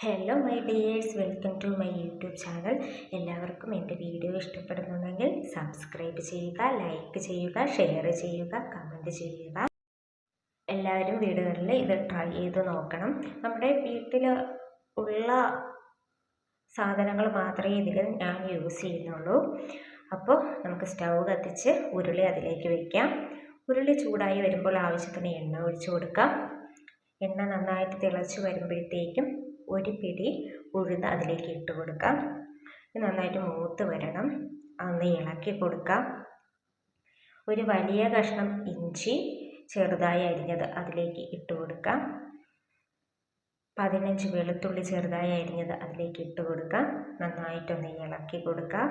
Hello my dears, welcome to my YouTube channel. എല്ലാവർക്കും എൻ്റെ video ഇഷ്ടപ്പെടുന്നുണ്ടെങ്കിൽ സബ്സ്ക്രൈബ് ചെയ്യുക, ലൈക്ക് ചെയ്യുക, ഷെയർ ചെയ്യുക, കമൻറ്റ് ചെയ്യുക. എല്ലാവരും വീടുകളിൽ ഇത് ട്രൈ ചെയ്ത് നോക്കണം. നമ്മുടെ വീട്ടിൽ ഉള്ള സാധനങ്ങൾ മാത്രമേ ഇതിൽ ഞാൻ യൂസ് ചെയ്യുന്നുള്ളൂ. അപ്പോൾ നമുക്ക് സ്റ്റൗ കത്തിച്ച് ഉരുളി അതിലേക്ക് വയ്ക്കാം. ഉരുളി ചൂടായി വരുമ്പോൾ ആവശ്യത്തിന് എണ്ണ ഒഴിച്ചു കൊടുക്കാം. എണ്ണ നന്നായിട്ട് തിളച്ച് വരുമ്പോഴത്തേക്കും ഒരു പിടി ഉഴുന്ന് അതിലേക്ക് ഇട്ട് കൊടുക്കാം. നന്നായിട്ട് മൂത്ത് വരണം. അതൊന്ന് ഇളക്കി കൊടുക്കാം. ഒരു വലിയ കഷ്ണം ഇഞ്ചി ചെറുതായി അരിഞ്ഞത് അതിലേക്ക് ഇട്ട് കൊടുക്കാം. 15 വെളുത്തുള്ളി ചെറുതായി അരിഞ്ഞത് അതിലേക്ക് ഇട്ട് കൊടുക്കാം. നന്നായിട്ടൊന്ന് ഇളക്കി കൊടുക്കാം.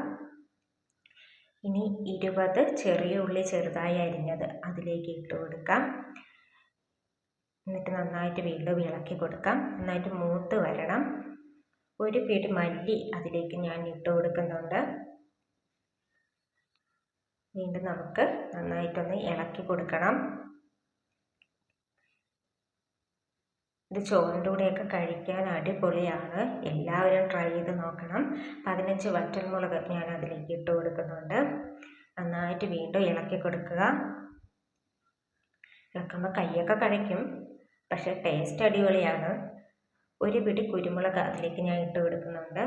ഇനി 20 ചെറിയ ഉള്ളി ചെറുതായി അരിഞ്ഞത് അതിലേക്ക് ഇട്ട് കൊടുക്കാം. എന്നിട്ട് നന്നായിട്ട് വീണ്ടും ഇളക്കി കൊടുക്കാം. നന്നായിട്ട് മൂത്ത് വരണം. ഒരു പിടി മല്ലി അതിലേക്ക് ഞാൻ ഇട്ട് കൊടുക്കുന്നുണ്ട്. വീണ്ടും നമുക്ക് നന്നായിട്ടൊന്ന് ഇളക്കി കൊടുക്കണം. ഇത് ചോറിൻ്റെ കൂടെയൊക്കെ കഴിക്കാൻ അടിപൊളിയാണ്. എല്ലാവരും ട്രൈ ചെയ്ത് നോക്കണം. 15 വറ്റൽമുളക് ഞാൻ അതിലേക്ക് ഇട്ട് കൊടുക്കുന്നുണ്ട്. നന്നായിട്ട് വീണ്ടും ഇളക്കി കൊടുക്കുക. ഇളക്കുമ്പോൾ കൈയൊക്കെ കഴിക്കും, പക്ഷെ ടേസ്റ്റ് അടിപൊളിയാണ്. ഒരു പിടി കുരുമുളക് അതിലേക്ക് ഞാൻ ഇട്ട് കൊടുക്കുന്നുണ്ട്.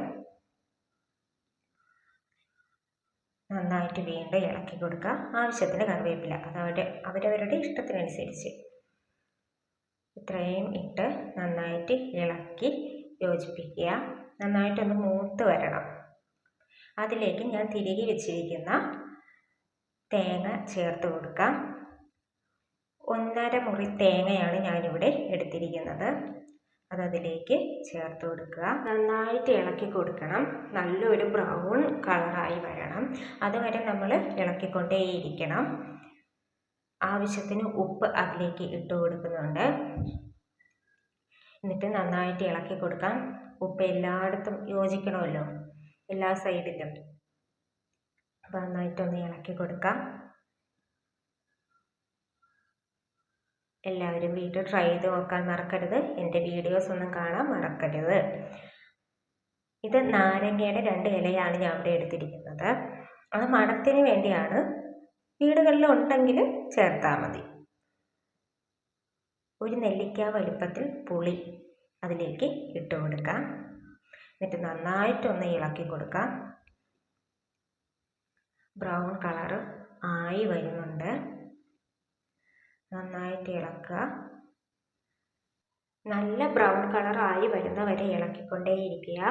നന്നായിട്ട് വീണ്ടും ഇളക്കി കൊടുക്കുക. ആവശ്യത്തിന് കറിവേപ്പില, അത് അവരവരുടെ ഇഷ്ടത്തിനനുസരിച്ച് ഇത്രയും ഇട്ട് നന്നായിട്ട് ഇളക്കി യോജിപ്പിക്കുക. നന്നായിട്ടൊന്ന് മൂത്ത് വരണം. അതിലേക്ക് ഞാൻ തിരികെ വെച്ചിരിക്കുന്ന തേങ്ങ ചേർത്ത് കൊടുക്കാം. 1/2 മുറി തേങ്ങയാണ് ഞാനിവിടെ എടുത്തിരിക്കുന്നത്. അതതിലേക്ക് ചേർത്ത് കൊടുക്കുക. നന്നായിട്ട് ഇളക്കി കൊടുക്കണം. നല്ലൊരു ബ്രൗൺ കളറായി വരണം. അതുവരെ നമ്മൾ ഇളക്കിക്കൊണ്ടേയിരിക്കണം. ആവശ്യത്തിന് ഉപ്പ് അതിലേക്ക് ഇട്ട് കൊടുക്കുന്നുണ്ട്. എന്നിട്ട് നന്നായിട്ട് ഇളക്കി കൊടുക്കാം. ഉപ്പ് എല്ലായിടത്തും യോജിക്കണമല്ലോ, എല്ലാ സൈഡിലും. അപ്പം നന്നായിട്ടൊന്ന് ഇളക്കി കൊടുക്കാം. എല്ലാവരും വീട്ടിൽ ട്രൈ ചെയ്ത് നോക്കാൻ മറക്കരുത്. എൻ്റെ വീഡിയോസ് ഒന്നും കാണാൻ മറക്കരുത്. ഇത് നാരങ്ങയുടെ 2 ഇലയാണ് ഞാൻ ഇവിടെ എടുത്തിരിക്കുന്നത്. അത് മണത്തിന് വേണ്ടിയാണ്. വീടുകളിൽ ഉണ്ടെങ്കിൽ ചേർത്താൽ മതി. ഒരു നെല്ലിക്ക വലുപ്പത്തിൽ പുളി അതിലേക്ക് ഇട്ട് കൊടുക്കാം. എന്നിട്ട് നന്നായിട്ടൊന്ന് ഇളക്കി കൊടുക്കാം. ബ്രൗൺ കളറ് ആയി വരുന്നുണ്ട്. നന്നായിട്ട് ഇളക്കുക. നല്ല ബ്രൗൺ കളറായി വരുന്നവരെ ഇളക്കിക്കൊണ്ടേയിരിക്കുക.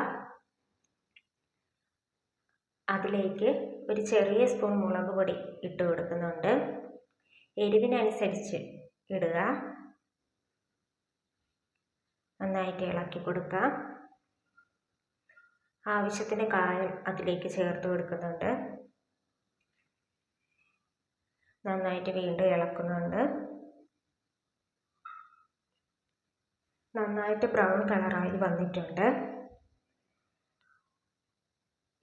അതിലേക്ക് ഒരു ചെറിയ സ്പൂൺ മുളക് പൊടി ഇട്ട് കൊടുക്കുന്നുണ്ട്. എരിവിനനുസരിച്ച് ഇടുക. നന്നായിട്ട് ഇളക്കി കൊടുക്കുക. ആവശ്യത്തിന് കായം അതിലേക്ക് ചേർത്ത് കൊടുക്കുന്നുണ്ട്. നന്നായിട്ട് വീണ്ടും ഇളക്കുന്നുണ്ട്. നന്നായിട്ട് ബ്രൗൺ കളറായി വന്നിട്ടുണ്ട്.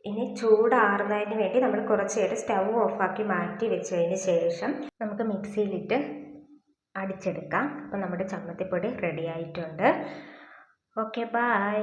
ഇനി ചൂടാറുന്നതിന് വേണ്ടി നമ്മൾ കുറച്ച് നേരം സ്റ്റൗ ഓഫാക്കി മാറ്റി വെച്ചതിന് ശേഷം നമുക്ക് മിക്സിയിലിട്ട് അടിച്ചെടുക്കാം. അപ്പം നമ്മുടെ ചമ്മന്തിപ്പൊടി റെഡി ആയിട്ടുണ്ട്. Okay, by.